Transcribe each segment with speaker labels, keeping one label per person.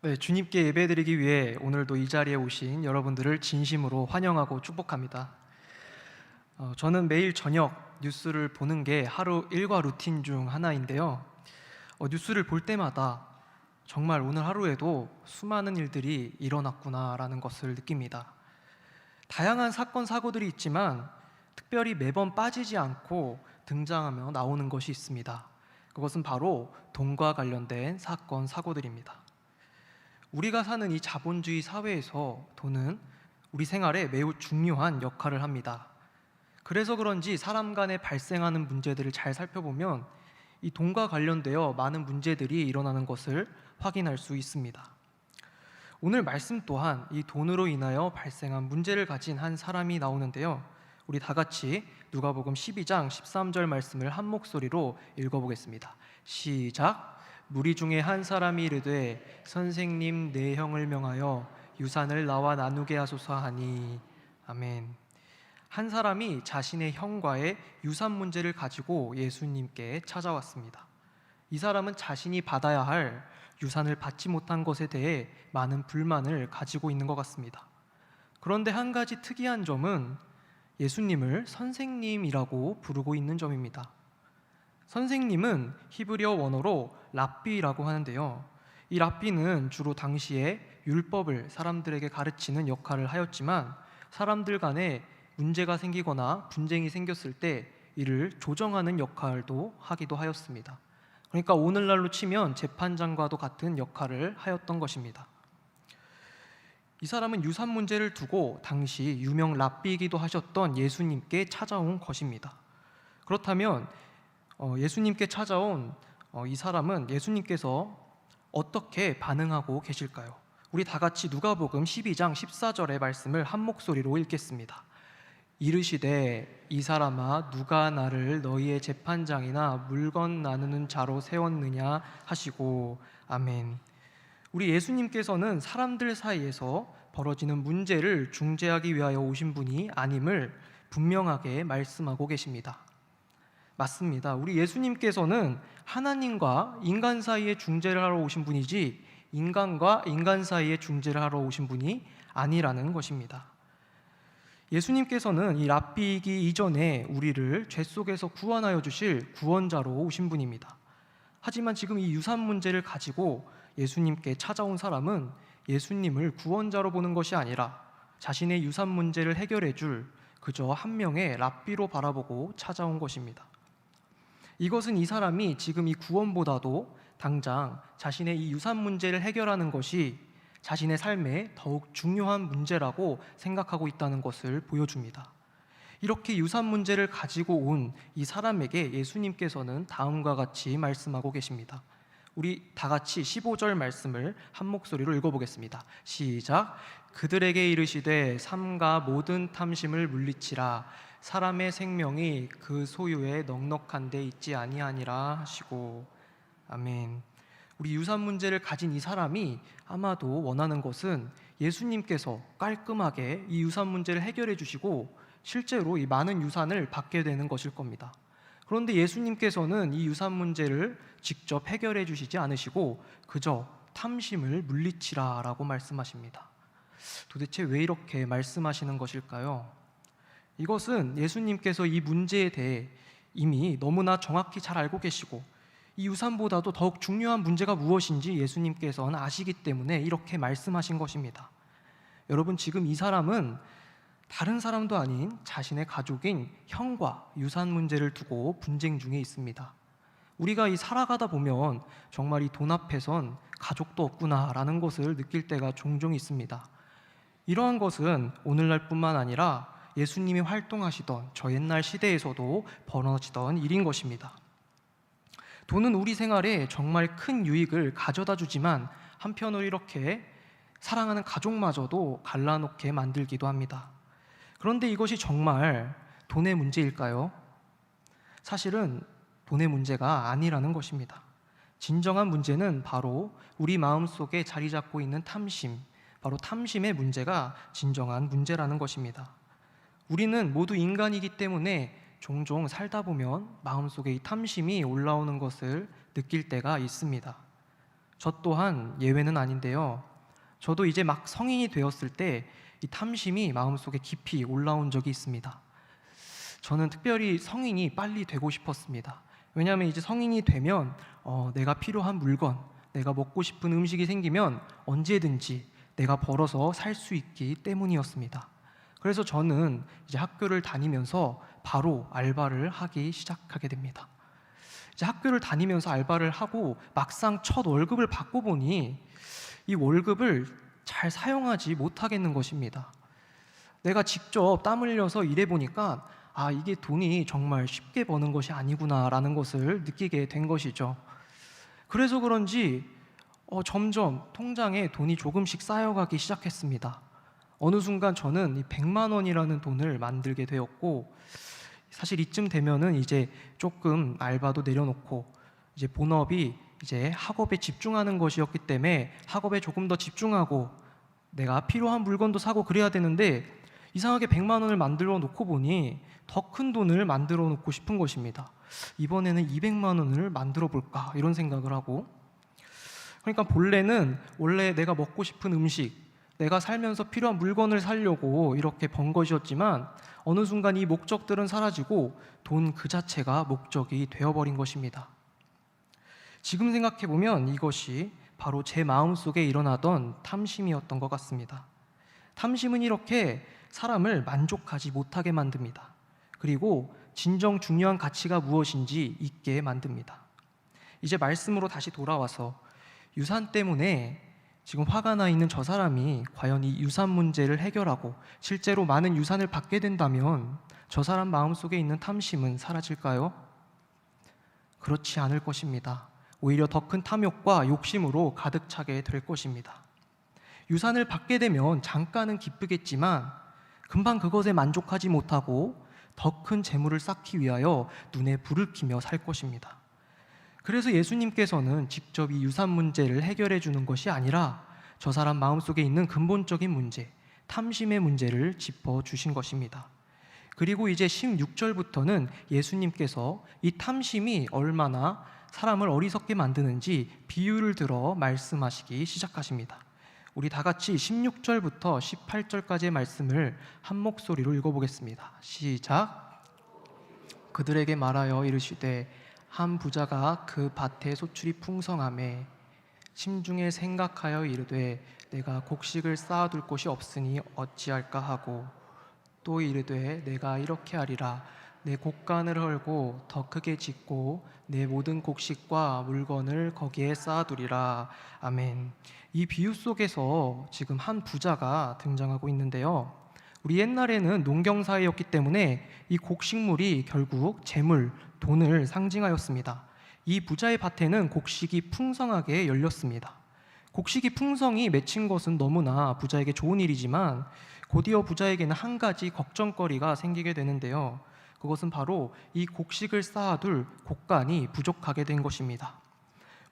Speaker 1: 네, 주님께 예배드리기 위해 오늘도 이 자리에 오신 여러분들을 진심으로 환영하고 축복합니다. 저는 매일 저녁 뉴스를 보는 게 하루 일과 루틴 중 하나인데요. 뉴스를 볼 때마다 정말 오늘 하루에도 수많은 일들이 일어났구나라는 것을 느낍니다. 다양한 사건, 사고들이 있지만 특별히 매번 빠지지 않고 등장하며 나오는 것이 있습니다. 그것은 바로 돈과 관련된 사건, 사고들입니다. 우리가 사는 이 자본주의 사회에서 돈은 우리 생활에 매우 중요한 역할을 합니다. 그래서 그런지 사람 간에 발생하는 문제들을 잘 살펴보면 이 돈과 관련되어 많은 문제들이 일어나는 것을 확인할 수 있습니다. 오늘 말씀 또한 이 돈으로 인하여 발생한 문제를 가진 한 사람이 나오는데요. 우리 다 같이 누가복음 12장 13절 말씀을 한 목소리로 읽어보겠습니다. 시작. 무리 중에 한 사람이 이르되 선생님 내 형을 명하여 유산을 나와 나누게 하소서 하니. 아멘. 한 사람이 자신의 형과의 유산 문제를 가지고 예수님께 찾아왔습니다. 이 사람은 자신이 받아야 할 유산을 받지 못한 것에 대해 많은 불만을 가지고 있는 것 같습니다. 그런데 한 가지 특이한 점은 예수님을 선생님이라고 부르고 있는 점입니다. 선생님은 히브리어 원어로 랍비라고 하는데요. 이 랍비는 주로 당시에 율법을 사람들에게 가르치는 역할을 하였지만 사람들 간에 문제가 생기거나 분쟁이 생겼을 때 이를 조정하는 역할도 하기도 하였습니다. 그러니까 오늘날로 치면 재판장과도 같은 역할을 하였던 것입니다. 이 사람은 유산 문제를 두고 당시 유명 랍비이기도 하셨던 예수님께 찾아온 것입니다. 그렇다면 예수님께 찾아온 이 사람은 예수님께서 어떻게 반응하고 계실까요? 우리 다 같이 누가복음 12장 14절의 말씀을 한 목소리로 읽겠습니다. 이르시되 이 사람아 누가 나를 너희의 재판장이나 물건 나누는 자로 세웠느냐 하시고. 아멘. 우리 예수님께서는 사람들 사이에서 벌어지는 문제를 중재하기 위하여 오신 분이 아님을 분명하게 말씀하고 계십니다. 맞습니다. 우리 예수님께서는 하나님과 인간 사이에 중재를 하러 오신 분이지 인간과 인간 사이에 중재를 하러 오신 분이 아니라는 것입니다. 예수님께서는 이 랍비이기 이전에 우리를 죄 속에서 구원하여 주실 구원자로 오신 분입니다. 하지만 지금 이 유산 문제를 가지고 예수님께 찾아온 사람은 예수님을 구원자로 보는 것이 아니라 자신의 유산 문제를 해결해 줄 그저 한 명의 랍비로 바라보고 찾아온 것입니다. 이것은 이 사람이 지금 이 구원보다도 당장 자신의 이 유산 문제를 해결하는 것이 자신의 삶에 더욱 중요한 문제라고 생각하고 있다는 것을 보여줍니다. 이렇게 유산 문제를 가지고 온 이 사람에게 예수님께서는 다음과 같이 말씀하고 계십니다. 우리 다 같이 15절 말씀을 한 목소리로 읽어보겠습니다. 시작. 그들에게 이르시되 삼가 모든 탐심을 물리치라. 사람의 생명이 그 소유에 넉넉한 데 있지 아니하니라 하시고. 아멘. 우리 유산 문제를 가진 이 사람이 아마도 원하는 것은 예수님께서 깔끔하게 이 유산 문제를 해결해 주시고 실제로 이 많은 유산을 받게 되는 것일 겁니다. 그런데 예수님께서는 이 유산 문제를 직접 해결해 주시지 않으시고 그저 탐심을 물리치라라고 말씀하십니다. 도대체 왜 이렇게 말씀하시는 것일까요? 이것은 예수님께서 이 문제에 대해 이미 너무나 정확히 잘 알고 계시고 이 유산보다도 더욱 중요한 문제가 무엇인지 예수님께서는 아시기 때문에 이렇게 말씀하신 것입니다. 여러분, 지금 이 사람은 다른 사람도 아닌 자신의 가족인 형과 유산 문제를 두고 분쟁 중에 있습니다. 우리가 이 살아가다 보면 정말 이 돈 앞에선 가족도 없구나라는 것을 느낄 때가 종종 있습니다. 이러한 것은 오늘날뿐만 아니라 예수님이 활동하시던 저 옛날 시대에서도 벌어지던 일인 것입니다. 돈은 우리 생활에 정말 큰 유익을 가져다 주지만 한편으로 이렇게 사랑하는 가족마저도 갈라놓게 만들기도 합니다. 그런데 이것이 정말 돈의 문제일까요? 사실은 돈의 문제가 아니라는 것입니다. 진정한 문제는 바로 우리 마음속에 자리 잡고 있는 탐심, 바로 탐심의 문제가 진정한 문제라는 것입니다. 우리는 모두 인간이기 때문에 종종 살다 보면 마음속에 이 탐심이 올라오는 것을 느낄 때가 있습니다. 저 또한 예외는 아닌데요. 저도 이제 막 성인이 되었을 때 이 탐심이 마음속에 깊이 올라온 적이 있습니다. 저는 특별히 성인이 빨리 되고 싶었습니다. 왜냐하면 이제 성인이 되면 내가 필요한 물건, 내가 먹고 싶은 음식이 생기면 언제든지 내가 벌어서 살 수 있기 때문이었습니다. 그래서 저는 이제 학교를 다니면서 바로 알바를 하기 시작하게 됩니다. 이제 학교를 다니면서 알바를 하고 막상 첫 월급을 받고 보니 이 월급을 잘 사용하지 못하겠는 것입니다. 내가 직접 땀 흘려서 일해 보니까 이게 돈이 정말 쉽게 버는 것이 아니구나라는 것을 느끼게 된 것이죠. 그래서 그런지 점점 통장에 돈이 조금씩 쌓여가기 시작했습니다. 어느 순간 저는 이 100만 원이라는 돈을 만들게 되었고, 사실 이쯤 되면은 이제 조금 알바도 내려놓고 이제 본업이 이제 학업에 집중하는 것이었기 때문에 학업에 조금 더 집중하고 내가 필요한 물건도 사고 그래야 되는데, 이상하게 100만 원을 만들어 놓고 보니 더 큰 돈을 만들어 놓고 싶은 것입니다. 이번에는 200만 원을 만들어 볼까 이런 생각을 하고, 그러니까 본래는 원래 내가 먹고 싶은 음식, 내가 살면서 필요한 물건을 사려고 이렇게 번 것이었지만 어느 순간 이 목적들은 사라지고 돈 그 자체가 목적이 되어버린 것입니다. 지금 생각해보면 이것이 바로 제 마음속에 일어나던 탐심이었던 것 같습니다. 탐심은 이렇게 사람을 만족하지 못하게 만듭니다. 그리고 진정 중요한 가치가 무엇인지 잊게 만듭니다. 이제 말씀으로 다시 돌아와서 유산 때문에 지금 화가 나 있는 저 사람이 과연 이 유산 문제를 해결하고 실제로 많은 유산을 받게 된다면 저 사람 마음속에 있는 탐심은 사라질까요? 그렇지 않을 것입니다. 오히려 더 큰 탐욕과 욕심으로 가득 차게 될 것입니다. 유산을 받게 되면 잠깐은 기쁘겠지만 금방 그것에 만족하지 못하고 더 큰 재물을 쌓기 위하여 눈에 불을 켜며 살 것입니다. 그래서 예수님께서는 직접 이 유산 문제를 해결해 주는 것이 아니라 저 사람 마음속에 있는 근본적인 문제, 탐심의 문제를 짚어주신 것입니다. 그리고 이제 16절부터는 예수님께서 이 탐심이 얼마나 사람을 어리석게 만드는지 비유를 들어 말씀하시기 시작하십니다. 우리 다 같이 16절부터 18절까지의 말씀을 한 목소리로 읽어보겠습니다. 시작. 그들에게 말하여 이르시되 한 부자가 그 밭에 소출이 풍성하매 심중에 생각하여 이르되 내가 곡식을 쌓아둘 곳이 없으니 어찌할까 하고 또 이르되 내가 이렇게 하리라 내 곡간을 헐고 더 크게 짓고 내 모든 곡식과 물건을 거기에 쌓아두리라. 아멘. 이 비유 속에서 지금 한 부자가 등장하고 있는데요, 우리 옛날에는 농경 사회였기 때문에 이 곡식물이 결국 재물, 돈을 상징하였습니다. 이 부자의 밭에는 곡식이 풍성하게 열렸습니다. 곡식이 풍성히 맺힌 것은 너무나 부자에게 좋은 일이지만 곧이어 부자에게는 한 가지 걱정거리가 생기게 되는데요, 그것은 바로 이 곡식을 쌓아둘 곡간이 부족하게 된 것입니다.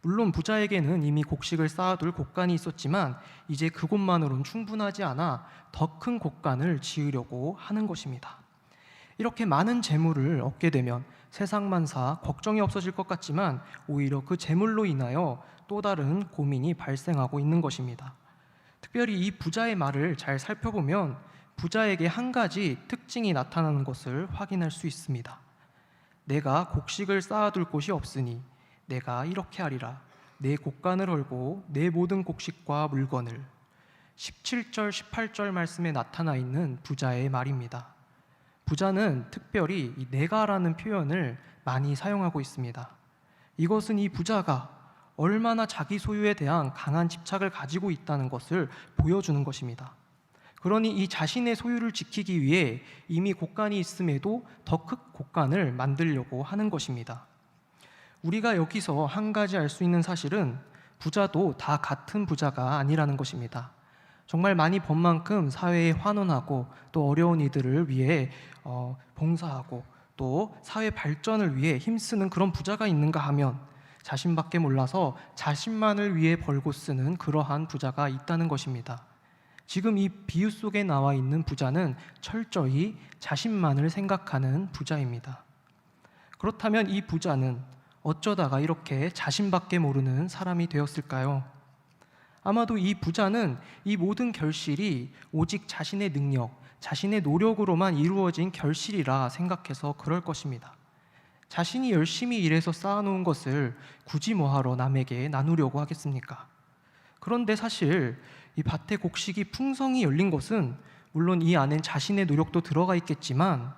Speaker 1: 물론 부자에게는 이미 곡식을 쌓아둘 곡간이 있었지만 이제 그곳만으로는 충분하지 않아 더 큰 곡간을 지으려고 하는 것입니다. 이렇게 많은 재물을 얻게 되면 세상만사 걱정이 없어질 것 같지만 오히려 그 재물로 인하여 또 다른 고민이 발생하고 있는 것입니다. 특별히 이 부자의 말을 잘 살펴보면 부자에게 한 가지 특징이 나타나는 것을 확인할 수 있습니다. 내가 곡식을 쌓아둘 곳이 없으니 내가 이렇게 하리라 내 곡간을 헐고 내 모든 곡식과 물건을. 17절 18절 말씀에 나타나 있는 부자의 말입니다. 부자는 특별히 이 내가라는 표현을 많이 사용하고 있습니다. 이것은 이 부자가 얼마나 자기 소유에 대한 강한 집착을 가지고 있다는 것을 보여주는 것입니다. 그러니 이 자신의 소유를 지키기 위해 이미 곡간이 있음에도 더 큰 곡간을 만들려고 하는 것입니다. 우리가 여기서 한 가지 알 수 있는 사실은 부자도 다 같은 부자가 아니라는 것입니다. 정말 많이 번 만큼 사회에 환원하고 또 어려운 이들을 위해 봉사하고 또 사회 발전을 위해 힘쓰는 그런 부자가 있는가 하면 자신밖에 몰라서 자신만을 위해 벌고 쓰는 그러한 부자가 있다는 것입니다. 지금 이 비유 속에 나와 있는 부자는 철저히 자신만을 생각하는 부자입니다. 그렇다면 이 부자는 어쩌다가 이렇게 자신밖에 모르는 사람이 되었을까요? 아마도 이 부자는 이 모든 결실이 오직 자신의 능력, 자신의 노력으로만 이루어진 결실이라 생각해서 그럴 것입니다. 자신이 열심히 일해서 쌓아놓은 것을 굳이 뭐하러 남에게 나누려고 하겠습니까? 그런데 사실 이 밭의 곡식이 풍성히 열린 것은 물론 이 안엔 자신의 노력도 들어가 있겠지만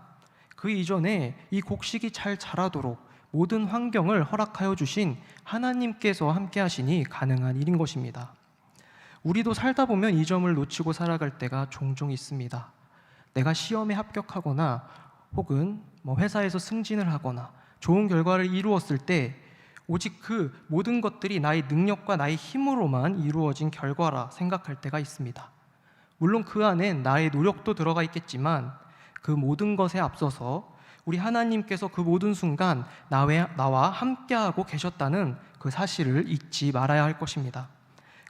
Speaker 1: 그 이전에 이 곡식이 잘 자라도록 모든 환경을 허락하여 주신 하나님께서 함께 하시니 가능한 일인 것입니다. 우리도 살다 보면 이 점을 놓치고 살아갈 때가 종종 있습니다. 내가 시험에 합격하거나 혹은 회사에서 승진을 하거나 좋은 결과를 이루었을 때 오직 그 모든 것들이 나의 능력과 나의 힘으로만 이루어진 결과라 생각할 때가 있습니다. 물론 그 안엔 나의 노력도 들어가 있겠지만 그 모든 것에 앞서서 우리 하나님께서 그 모든 순간 나와 함께하고 계셨다는 그 사실을 잊지 말아야 할 것입니다.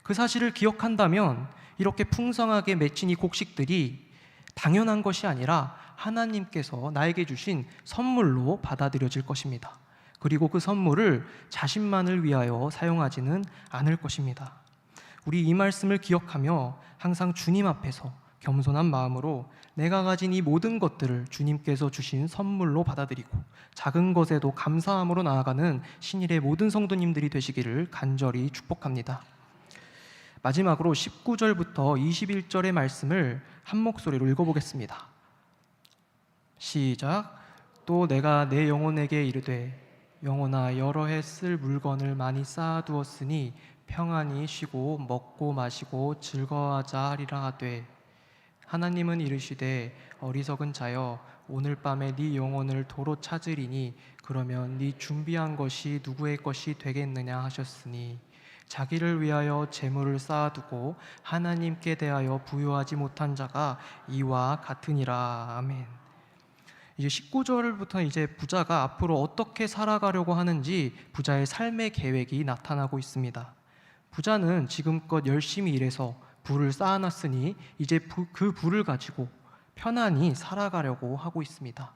Speaker 1: 그 사실을 기억한다면 이렇게 풍성하게 맺힌 이 곡식들이 당연한 것이 아니라 하나님께서 나에게 주신 선물로 받아들여질 것입니다. 그리고 그 선물을 자신만을 위하여 사용하지는 않을 것입니다. 우리 이 말씀을 기억하며 항상 주님 앞에서 겸손한 마음으로 내가 가진 이 모든 것들을 주님께서 주신 선물로 받아들이고 작은 것에도 감사함으로 나아가는 신일의 모든 성도님들이 되시기를 간절히 축복합니다. 마지막으로 19절부터 21절의 말씀을 한 목소리로 읽어보겠습니다. 시작. 또 내가 내 영혼에게 이르되 영혼아 여러 해 쓸 물건을 많이 쌓아두었으니 평안히 쉬고 먹고 마시고 즐거워하자 하리라 하되 하나님은 이르시되 어리석은 자여 오늘 밤에 네 영혼을 도로 찾으리니 그러면 네 준비한 것이 누구의 것이 되겠느냐 하셨으니 자기를 위하여 재물을 쌓아두고 하나님께 대하여 부요하지 못한 자가 이와 같으니라. 아멘. 이제 19절부터 이제 부자가 앞으로 어떻게 살아가려고 하는지 부자의 삶의 계획이 나타나고 있습니다. 부자는 지금껏 열심히 일해서 부를 쌓아놨으니 이제 그 부를 가지고 편안히 살아가려고 하고 있습니다.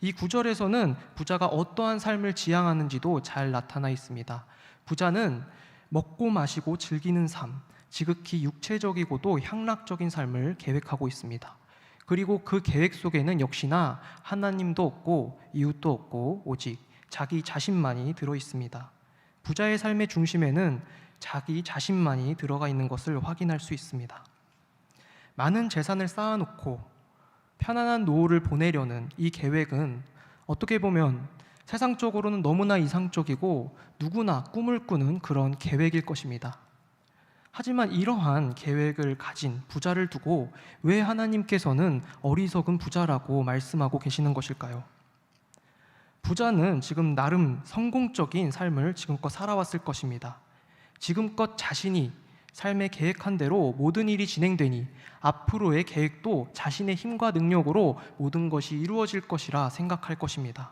Speaker 1: 이 9절에서는 부자가 어떠한 삶을 지향하는지도 잘 나타나 있습니다. 부자는 먹고 마시고 즐기는 삶, 지극히 육체적이고도 향락적인 삶을 계획하고 있습니다. 그리고 그 계획 속에는 역시나 하나님도 없고 이웃도 없고 오직 자기 자신만이 들어 있습니다. 부자의 삶의 중심에는 자기 자신만이 들어가 있는 것을 확인할 수 있습니다. 많은 재산을 쌓아놓고 편안한 노후를 보내려는 이 계획은 어떻게 보면 세상적으로는 너무나 이상적이고 누구나 꿈을 꾸는 그런 계획일 것입니다. 하지만 이러한 계획을 가진 부자를 두고 왜 하나님께서는 어리석은 부자라고 말씀하고 계시는 것일까요? 부자는 지금 나름 성공적인 삶을 지금껏 살아왔을 것입니다. 지금껏 자신이 삶에 계획한 대로 모든 일이 진행되니 앞으로의 계획도 자신의 힘과 능력으로 모든 것이 이루어질 것이라 생각할 것입니다.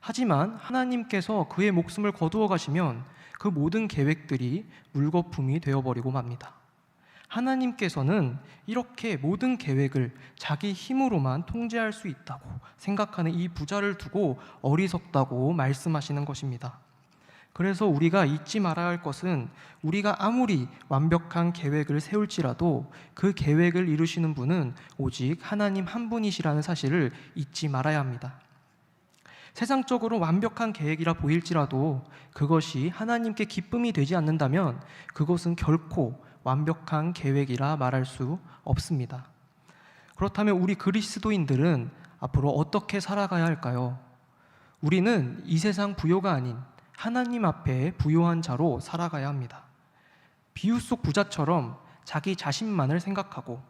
Speaker 1: 하지만 하나님께서 그의 목숨을 거두어 가시면 그 모든 계획들이 물거품이 되어버리고 맙니다. 하나님께서는 이렇게 모든 계획을 자기 힘으로만 통제할 수 있다고 생각하는 이 부자를 두고 어리석다고 말씀하시는 것입니다. 그래서 우리가 잊지 말아야 할 것은 우리가 아무리 완벽한 계획을 세울지라도 그 계획을 이루시는 분은 오직 하나님 한 분이시라는 사실을 잊지 말아야 합니다. 세상적으로 완벽한 계획이라 보일지라도 그것이 하나님께 기쁨이 되지 않는다면 그것은 결코 완벽한 계획이라 말할 수 없습니다. 그렇다면 우리 그리스도인들은 앞으로 어떻게 살아가야 할까요? 우리는 이 세상 부요가 아닌 하나님 앞에 부요한 자로 살아가야 합니다. 비유 속 부자처럼 자기 자신만을 생각하고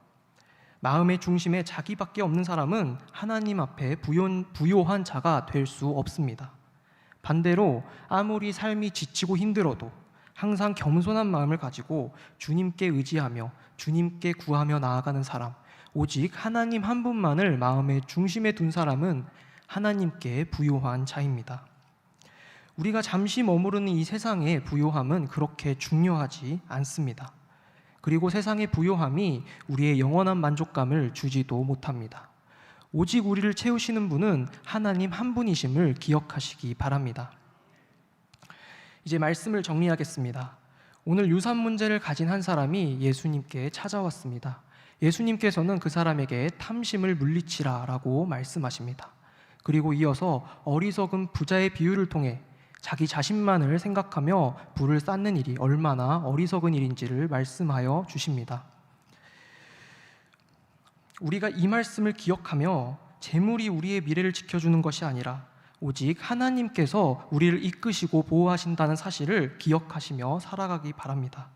Speaker 1: 마음의 중심에 자기밖에 없는 사람은 하나님 앞에 부요한 자가 될 수 없습니다. 반대로 아무리 삶이 지치고 힘들어도 항상 겸손한 마음을 가지고 주님께 의지하며 주님께 구하며 나아가는 사람, 오직 하나님 한 분만을 마음의 중심에 둔 사람은 하나님께 부요한 자입니다. 우리가 잠시 머무르는 이 세상의 부요함은 그렇게 중요하지 않습니다. 그리고 세상의 부요함이 우리의 영원한 만족감을 주지도 못합니다. 오직 우리를 채우시는 분은 하나님 한 분이심을 기억하시기 바랍니다. 이제 말씀을 정리하겠습니다. 오늘 유산 문제를 가진 한 사람이 예수님께 찾아왔습니다. 예수님께서는 그 사람에게 탐심을 물리치라라고 말씀하십니다. 그리고 이어서 어리석은 부자의 비유를 통해 자기 자신만을 생각하며 부를 쌓는 일이 얼마나 어리석은 일인지를 말씀하여 주십니다. 우리가 이 말씀을 기억하며 재물이 우리의 미래를 지켜주는 것이 아니라 오직 하나님께서 우리를 이끄시고 보호하신다는 사실을 기억하시며 살아가기 바랍니다.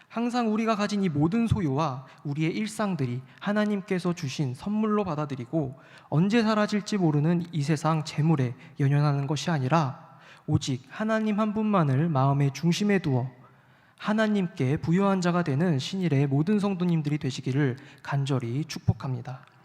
Speaker 1: 항상 우리가 가진 이 모든 소유와 우리의 일상들이 하나님께서 주신 선물로 받아들이고 언제 사라질지 모르는 이 세상 재물에 연연하는 것이 아니라 오직 하나님 한 분만을 마음의 중심에 두어 하나님께 부요한 자가 되는 신일의 모든 성도님들이 되시기를 간절히 축복합니다.